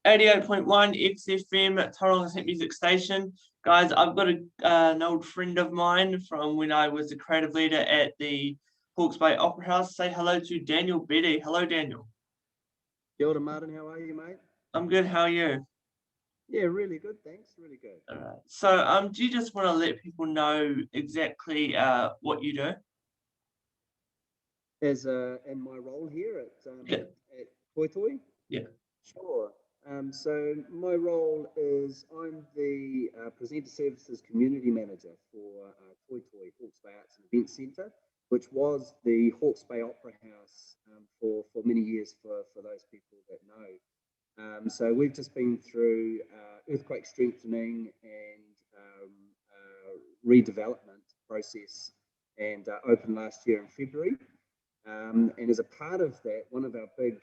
88.1 XFM at Tauranga St Music Station. Guys, I've got an old friend of mine from when I was a creative leader at the Hawke's Bay Opera House. Say hello to Daniel Betty. Hello, Daniel. Kia ora, Martin. How are you, mate? I'm good. How are you? Yeah, really good, thanks. Really good. All right. So, do you just want to let people know exactly what you do? As in my role here Yeah. at ToiToi? Yeah. Sure. So my role is I'm the Presenter Services Community Manager for ToiToi, Hawke's Bay Arts and Event Centre, which was the Hawke's Bay Opera House for many years for those people that know. So we've just been through earthquake strengthening and redevelopment process and opened last year in February. And as a part of that, one of our big,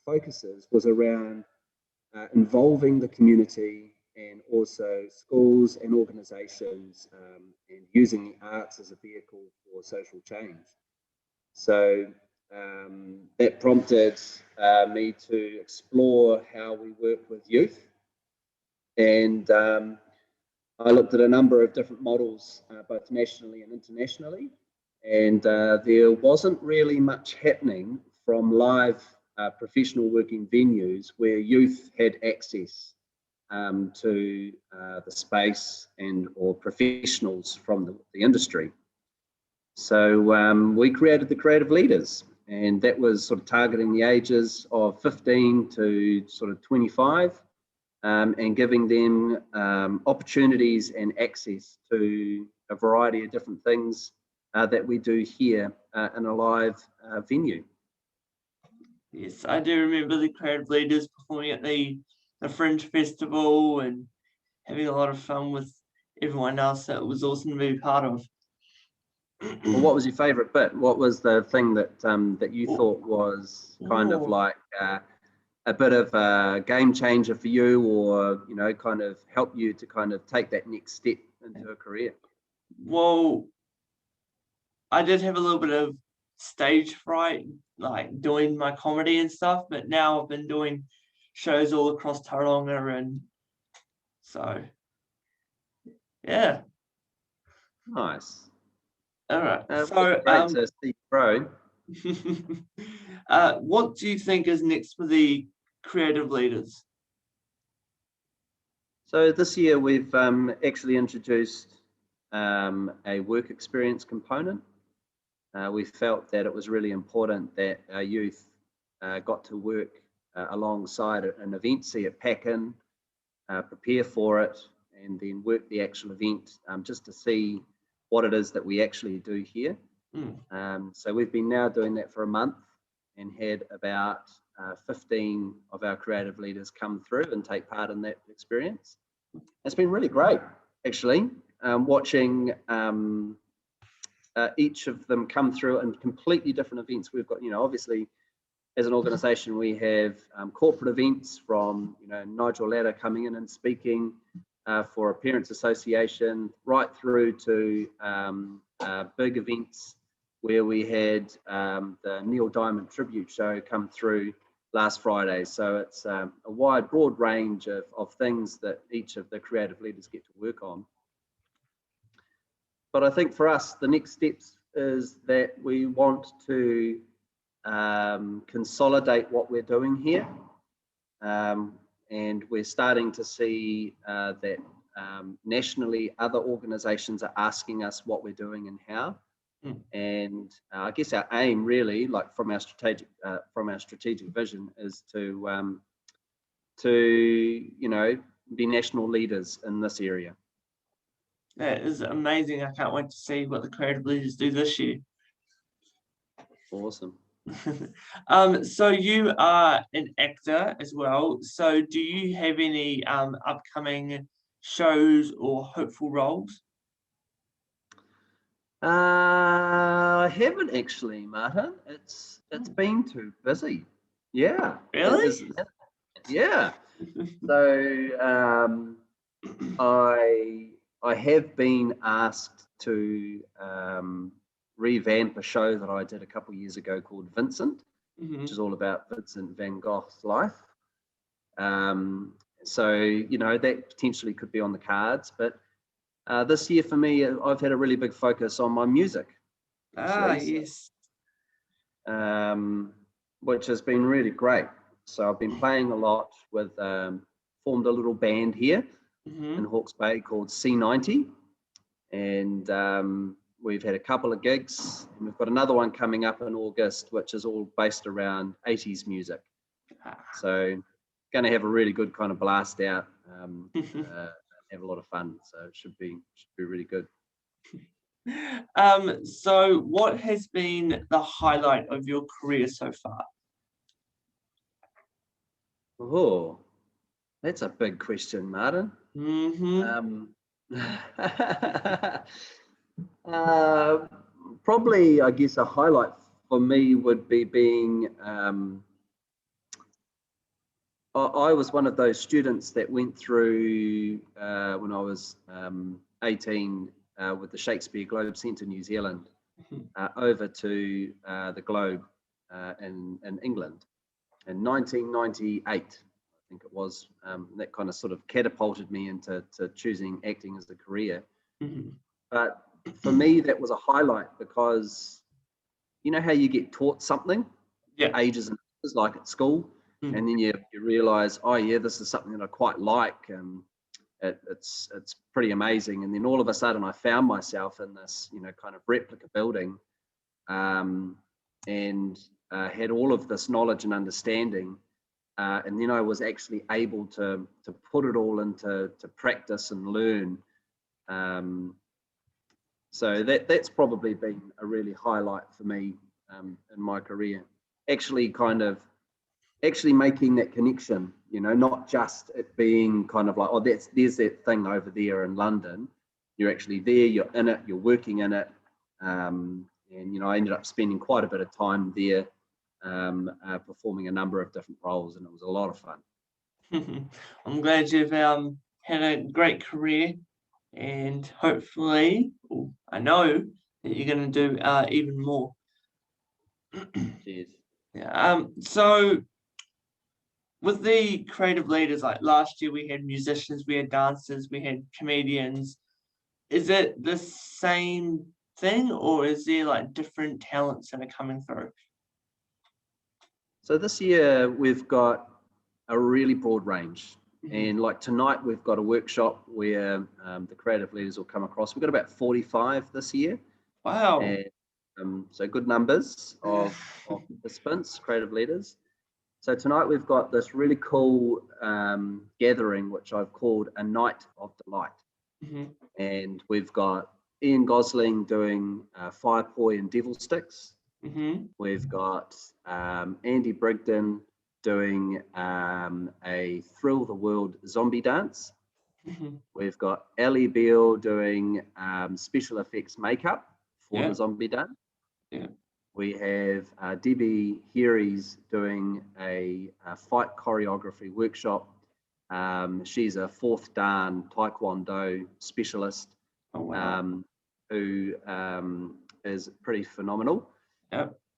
focuses was around involving the community and also schools and organisations and using the arts as a vehicle for social change. So that prompted me to explore how we work with youth, and I looked at a number of different models, both nationally and internationally, and there wasn't really much happening from live professional working venues where youth had access to the space and or professionals from the industry. So we created the Creative Leaders, and that was sort of targeting the ages of 15 to sort of 25. And giving them opportunities and access to a variety of different things that we do here in a live venue. Yes, I do remember the creative leaders performing at the Fringe Festival and having a lot of fun with everyone else. That was awesome to be part of. Well, what was your favourite bit? What was the thing that that you thought was kind of like a bit of a game changer for you, or kind of help you to kind of take that next step into a career? Well, I did have a little bit of stage fright, like doing my comedy and stuff, but now I've been doing shows all across Tauranga, and so yeah. Nice. All right. So great to see you grow. What do you think is next for the creative leaders? So this year we've actually introduced a work experience component. We felt that it was really important that our youth got to work alongside an event, see it pack in, prepare for it, and then work the actual event just to see what it is that we actually do here. So we've been now doing that for a month and had about 15 of our creative leaders come through and take part in that experience. It's been really great, actually, watching each of them come through in completely different events. We've got, obviously, as an organisation, we have corporate events from, Nigel Latta coming in and speaking for a parents' association, right through to big events where we had the Neil Diamond tribute show come through last Friday. So it's a broad range of things that each of the creative leaders get to work on. But I think for us, the next steps is that we want to consolidate what we're doing here. And we're starting to see that nationally other organisations are asking us what we're doing and how. And I guess our aim really, like from our strategic vision, is to be national leaders in this area. That is amazing. I can't wait to see what the creative leaders do this year. Awesome. So you are an actor as well. So do you have any upcoming shows or hopeful roles? I haven't actually, Martin. It's been too busy. Yeah. Really? Yeah. So I have been asked to revamp a show that I did a couple of years ago called Vincent, which is all about Vincent van Gogh's life. So, you know, that potentially could be on the cards. But this year for me, I've had a really big focus on my music, actually, Yes. which has been really great. So I've been playing a lot with, formed a little band here in Hawke's Bay called C90. And we've had a couple of gigs, and we've got another one coming up in August, which is all based around 80s music. So going to have a really good kind of blast out, have a lot of fun. So it should be really good. So what has been the highlight of your career so far? Oh, that's a big question, Martin. Probably, I guess, a highlight for me would be being, I was one of those students that went through when I was 18 with the Shakespeare Globe Centre New Zealand over to the Globe in England in 1998. I think it was. That kind of sort of catapulted me into choosing acting as a career. But for me, that was a highlight because you know how you get taught something ages and ages, like at school, and then you realize, oh yeah, this is something that I quite like, and it's pretty amazing. And then all of a sudden I found myself in this, you know, kind of replica building, and had all of this knowledge and understanding, and then I was actually able to put it all into practice and learn. So that's probably been a really highlight for me in my career. Actually making that connection, you know, not just it being kind of like, oh, there's that thing over there in London. You're actually there, you're in it, you're working in it. And, you know, I ended up spending quite a bit of time there performing a number of different roles, and it was a lot of fun. I'm glad you've had a great career, and hopefully, I know that you're going to do even more. Cheers. Yeah. So with the creative leaders, like last year we had musicians, we had dancers, we had comedians. Is it the same thing, or is there like different talents that are coming through? So this year we've got a really broad range. And like tonight, we've got a workshop where the creative leaders will come across. We've got about 45 this year. Wow. And so good numbers of participants, creative leaders. So tonight we've got this really cool gathering, which I've called a night of delight. And we've got Ian Gosling doing fire poi and devil sticks. We've got Andy Brigden doing a Thrill the World zombie dance. We've got Ellie Beale doing special effects makeup for the zombie dance. We have Debbie Heary's doing a fight choreography workshop. She's a fourth dan Taekwondo specialist who is pretty phenomenal.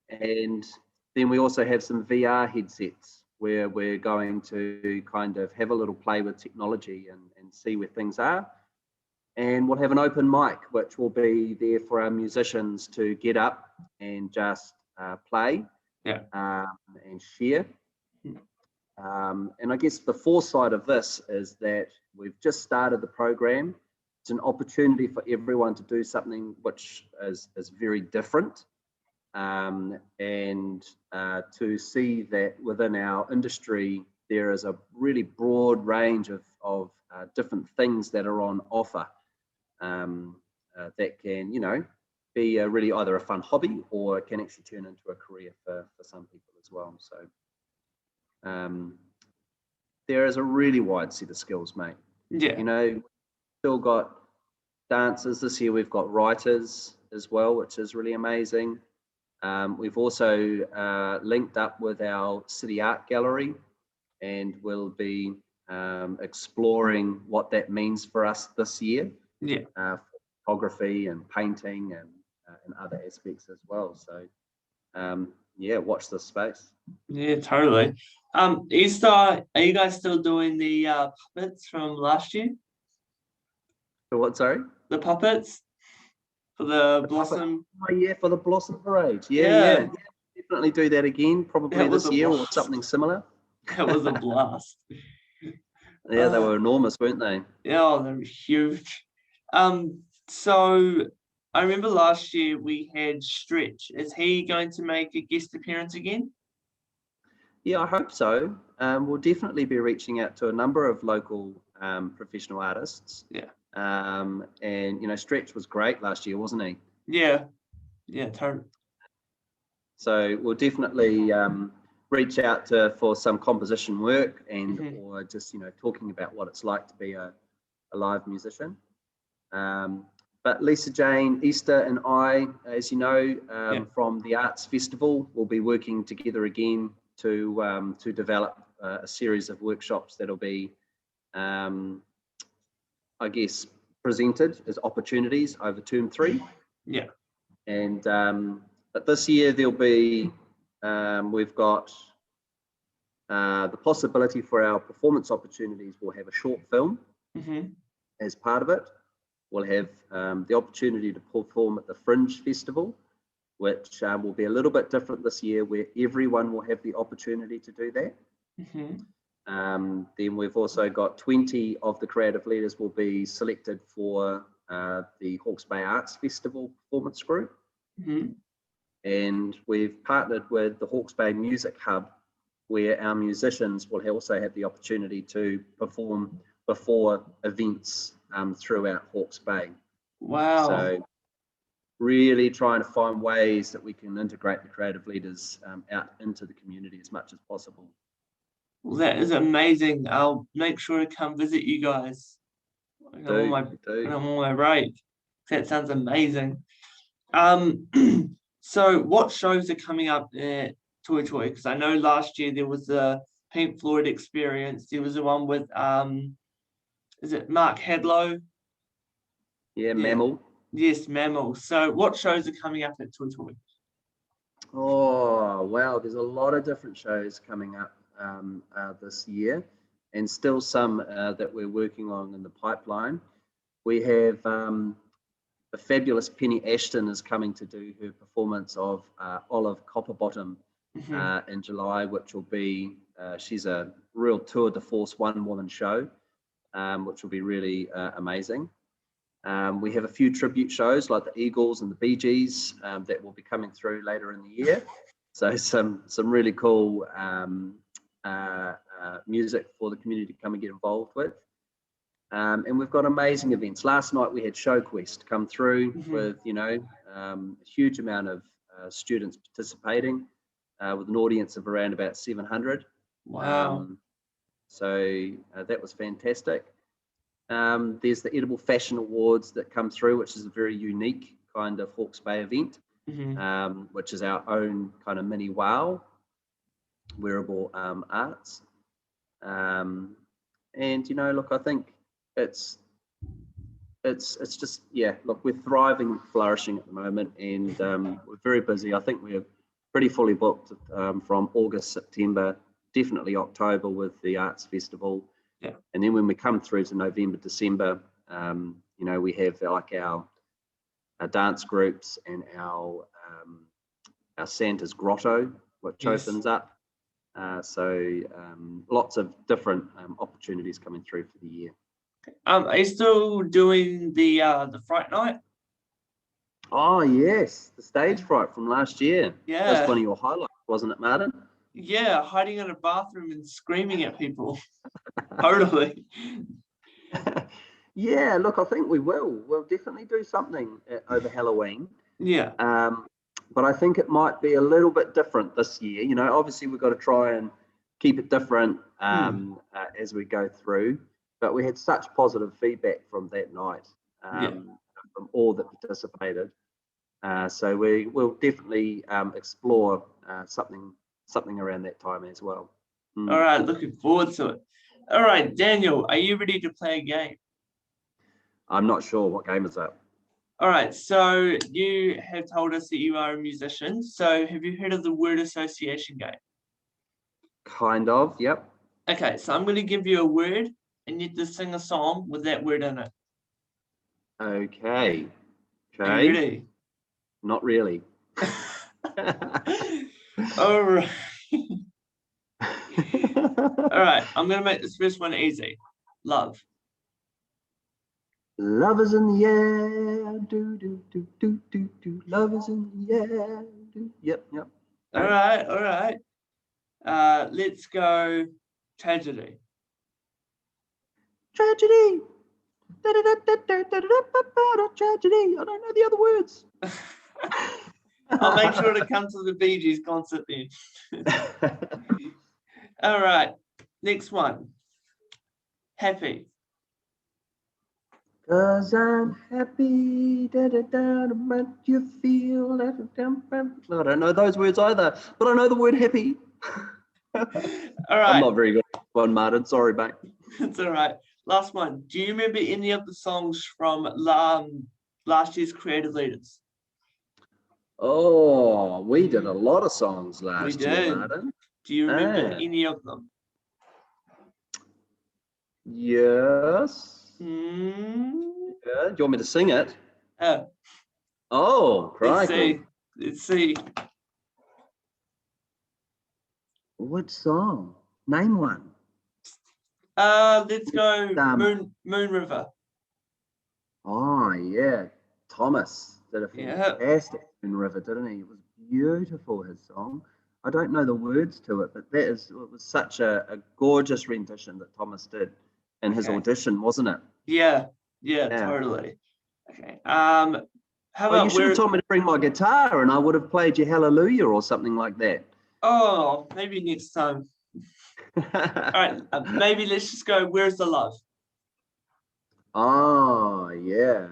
And then we also have some VR headsets where we're going to kind of have a little play with technology and see where things are. And we'll have an open mic, which will be there for our musicians to get up and just play and share. And I guess the foresight of this is that we've just started the program. It's an opportunity for everyone to do something which is very different. And to see that within our industry, there is a really broad range of different things that are on offer that can, you know, be really either a fun hobby or it can actually turn into a career for some people as well. So there is a really wide set of skills, mate. You know, still got dancers this year. We've got writers as well, which is really amazing. We've also linked up with our City Art Gallery, and we'll be exploring what that means for us this year. Photography and painting and other aspects as well. So yeah, watch this space. Yeah, totally. Easter, are you guys still doing the puppets from last year? For what, sorry? The puppets for the The puppet. Blossom. Oh, yeah, for the Blossom Parade. Yeah, Yeah, yeah. Definitely do that again, probably that was this a year or blast. something similar. That was a blast. Yeah, they were enormous, weren't they? Yeah, they were huge. So I remember last year we had Stretch. Is he going to make a guest appearance again? Yeah, I hope so. We'll definitely be reaching out to a number of local professional artists. Yeah. And, you know, Stretch was great last year, wasn't he? Yeah. Yeah, totally. So we'll definitely reach out to for some composition work and or just, you know, talking about what it's like to be a live musician. But Lisa Jane, Easter and I, as you know, from the Arts Festival, will be working together again to develop a series of workshops that'll be, I guess, presented as opportunities over term 3. Yeah. And but this year there'll be, we've got the possibility for our performance opportunities. We'll have a short film as part of it. We'll have the opportunity to perform at the Fringe Festival, which will be a little bit different this year, where everyone will have the opportunity to do that. Then we've also got 20 of the creative leaders will be selected for the Hawke's Bay Arts Festival performance group. And we've partnered with the Hawke's Bay Music Hub, where our musicians will also have the opportunity to perform before events throughout Hawke's Bay. Wow. So really trying to find ways that we can integrate the creative leaders out into the community as much as possible. Well, that is amazing. I'll make sure to come visit you guys. I'm on my break. That sounds amazing. So what shows are coming up at ToiToi? Because I know last year there was the Pink Floyd experience. There was the one with is it Mark Hadlow? Yeah, Mammal. Yes, Mammal. So what shows are coming up at ToiToi? Oh, wow. There's a lot of different shows coming up this year, and still some that we're working on in the pipeline. We have the fabulous Penny Ashton is coming to do her performance of Olive Copperbottom in July, which will be, she's a real tour de force one-woman show, which will be really amazing. We have a few tribute shows like the Eagles and the Bee Gees that will be coming through later in the year. So some really cool music for the community to come and get involved with. And we've got amazing events. Last night we had ShowQuest come through with, you know, a huge amount of students participating with an audience of around about 700. Wow. So that was fantastic. There's the Edible Fashion Awards that come through, which is a very unique kind of Hawke's Bay event, which is our own kind of mini wow, wearable arts. And, you know, look, I think it's just, yeah, look, we're thriving and flourishing at the moment, and we're very busy. I think we're pretty fully booked from August, September, definitely October with the Arts Festival. Yeah. And then when we come through to November, December, you know, we have like our dance groups and our Santa's Grotto, which opens up. So lots of different opportunities coming through for the year. Are you still doing the Fright Night? Oh yes, the stage fright from last year. Yeah. That's one of your highlights, wasn't it, Martin? Yeah, hiding in a bathroom and screaming at people. Totally. Yeah, look, I think we will. We'll definitely do something over Halloween. Yeah. But I think it might be a little bit different this year. You know, obviously we've got to try and keep it different as we go through. But we had such positive feedback from that night, from all that participated. So we will definitely explore something around that time as well. All right, looking forward to it. All right, Daniel, are you ready to play a game? I'm not sure what game is that. All right, so you have told us that you are a musician. So have you heard of the word association game? Kind of, yep. Okay, so I'm going to give you a word and you have to sing a song with that word in it. Okay. Are you ready? Not really. All right. All right, I'm going to make this first one easy. Love. Love is in the air, do do do do do do. Love is in the air, do. Yep. All right. Let's go tragedy. Tragedy. Tragedy. I don't know the other words. I'll make sure to come to the Bee Gees concert then. All right, next one. Happy. 'Cause I'm happy, but you feel that. I don't know those words either, but I know the word happy. All I'm right, not very good at one, Martin. Sorry, mate. it's all right. Last one. Do you remember any of the songs from last year's Creative Leaders? Oh, we did a lot of songs last year, did. Martin. Do you remember Ah. any of them? Yes. Mm. Yeah. Do you want me to sing it? Let's Oh, crikey. see. What song? Name one. Let's go Moon River. Oh, yeah. Thomas did a fantastic Moon River, didn't he? It was beautiful, his song. I don't know the words to it, but it was such a gorgeous rendition that Thomas did in his audition, wasn't it? Yeah, totally. Okay. How about you should have told me to bring my guitar and I would have played you Hallelujah or something like that. Oh, maybe next time. All right, maybe let's just go, Where's the Love? Oh, yeah.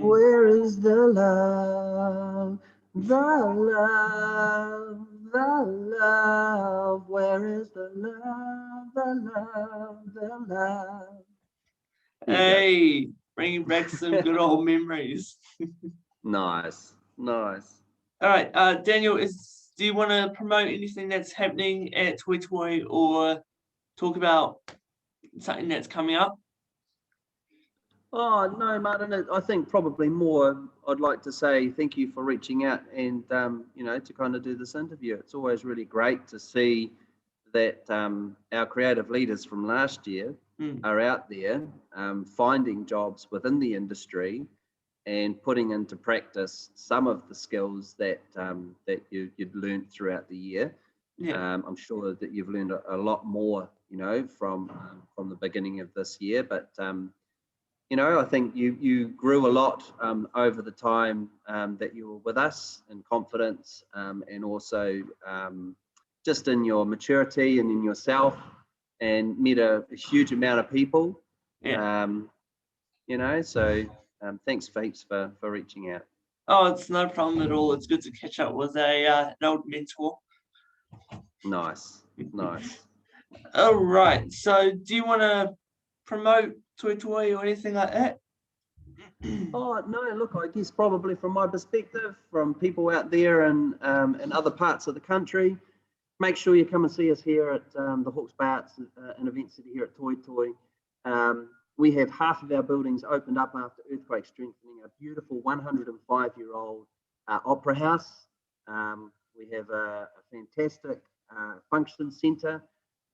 Where is the love? The love, the love. Where is the love? The love, the love. Hey, bringing back some good old memories. Nice. All right, Daniel, do you want to promote anything that's happening at ToiToi or talk about something that's coming up? Oh, no, Martin, I think probably more I'd like to say thank you for reaching out and, to kind of do this interview. It's always really great to see that our creative leaders from last year are out there finding jobs within the industry and putting into practice some of the skills that you'd learned throughout the year. I'm sure that you've learned a lot more, from the beginning of this year, but I think you grew a lot over the time that you were with us in confidence and also just in your maturity and in yourself, and met a huge amount of people. So thanks heaps for reaching out. Oh, it's no problem at all. It's good to catch up with an old mentor. Nice. All right. So do you want to promote ToiToi or anything like that? Oh, no, look, I guess probably from my perspective, from people out there and in other parts of the country, make sure you come and see us here at the Hawkes Bay Arts and Event City here at ToiToi. We have half of our buildings opened up after earthquake strengthening, a beautiful 105-year-old opera house. We have a fantastic function centre,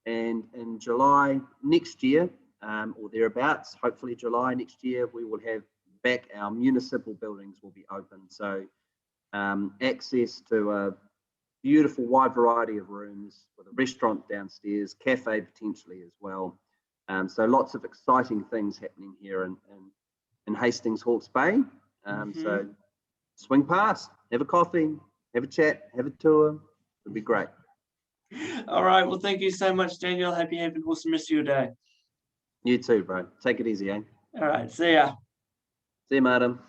and in July next year, or thereabouts, hopefully July next year, we will have back our municipal buildings will be open. So access to a beautiful wide variety of rooms with a restaurant downstairs, cafe potentially as well. So lots of exciting things happening here in Hastings, Hawke's Bay. So swing past, have a coffee, have a chat, have a tour. It'll be great. All right. Well, thank you so much, Daniel. Hope you have an awesome rest of your day. You too, bro. Take it easy, eh? All right. See ya. See you, madam.